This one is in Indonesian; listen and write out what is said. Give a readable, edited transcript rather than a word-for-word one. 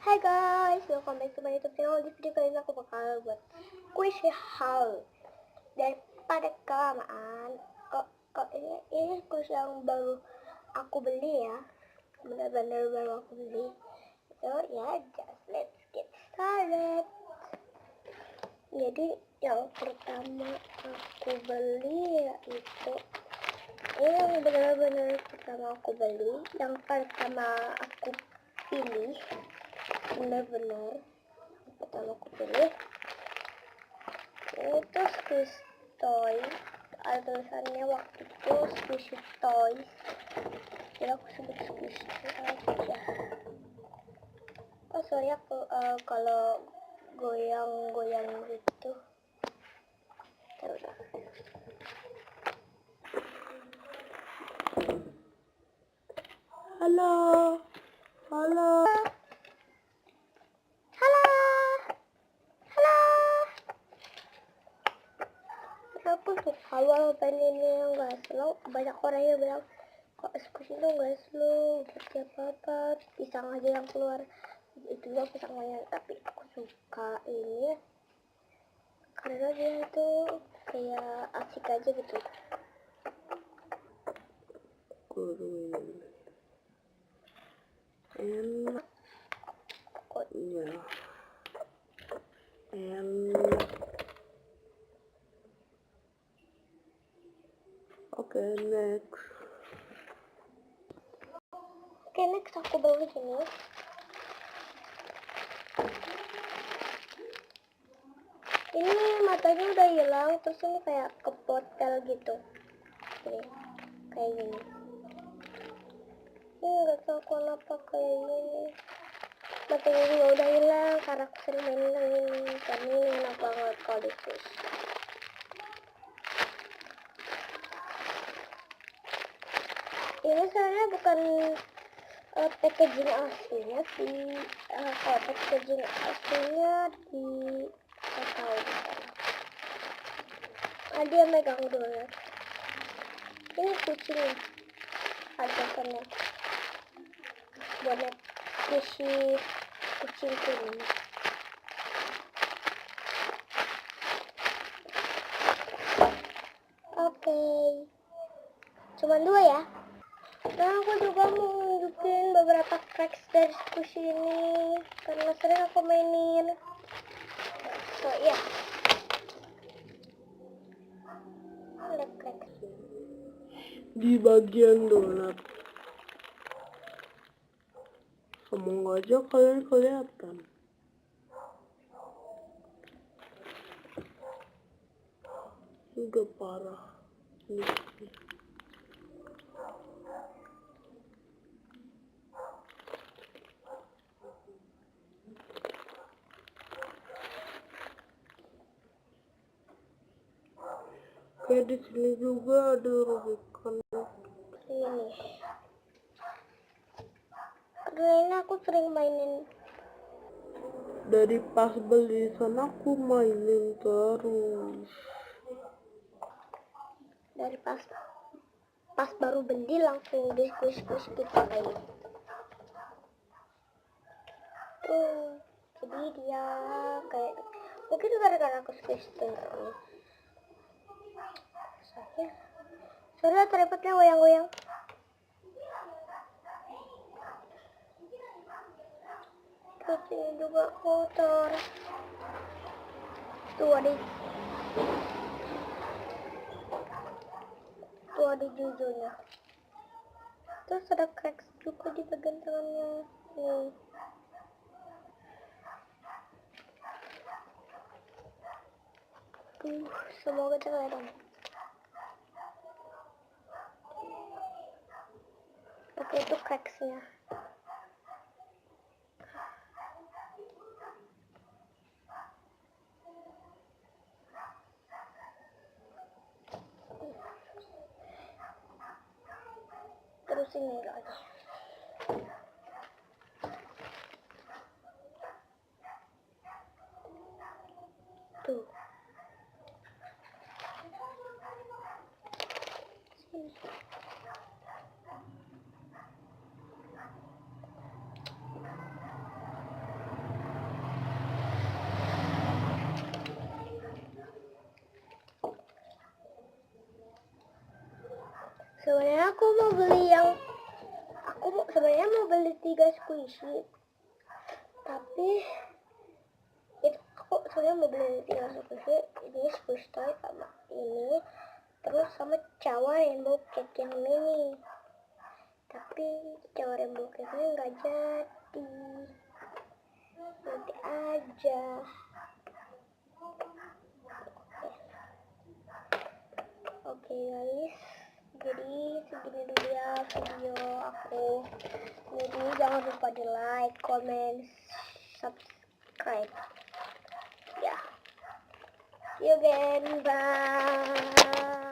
Hai guys, welcome back to my YouTube channel. Di video kali ini aku bakal buat kuis hal daripada kelamaan. Ini kuis yang baru aku beli ya, benar-benar baru aku beli. So ya, just let's get started. Jadi yang pertama aku beli yaitu ini yang benar-benar pertama aku beli, yang pertama aku pilih. Benar-benar pertama aku pilih itu Squish Toys. Ada tulisannya waktu itu Squishy Toys, jadi aku sebut Squish aja. Oh sorry aku kalau goyang-goyang gitu. Udah. Halo. Aku awal pengennya nggak slow, banyak orang yang bilang kok Squishy itu nggak slow, seperti apa pisang aja yang keluar itu juga pisangnya, tapi aku suka ini karena dia tuh kayak asik aja gitu. Enak kok ya, enak. Oke, next aku beli ini. Ini matanya udah hilang, terus ini kayak kepotel gitu. Ini kayak gini. Ini nggak tahu kenapa kayak gini. Matanya juga udah hilang karena aku sering main ini. Dan ini enak banget kalau dikus. Ini sebenarnya bukan packaging aslinya di kalau packaging aslinya di tahu dia megang donat. Ini kucingnya ada sana boneka isi kucing kuning. Oke, cuman 2 ya. Nah aku juga mau nunjukin beberapa cracks dari Squishy ini karena sering aku mainin. So ya, ada cracks di bagian donat. Semoga aja kalian kelihatan. Juga parah nih. Kayak di sini juga ada rubikan ini. Karena ini aku sering mainin. Dari pas beli sana aku mainin terus. Dari pas baru beli langsung diskus gitu kayak. Jadi dia kayak mungkin gara-gara aku squeeze terus. Soalnya tripodnya goyang-goyang. Terus ini juga kotor. Tuh ada jujunya. Terus ada cracks juga di bagian tangannya. Nih. Semoga terlihat. Oke, itu cracksnya. Terus ini lagi. Tuh. sebenarnya aku mau beli yang sebenarnya mau beli 3 squishy, tapi itu aku sebenarnya mau beli 3 squishy, ini squish toy sama ini, terus sama cawa rainbow cake yang mini, tapi cawa rainbow cake nya nggak jadi, nanti aja. Oke guys, jadi segini dulu ya video aku. Jadi jangan lupa di like, comment, subscribe. Ya, see you again, bye.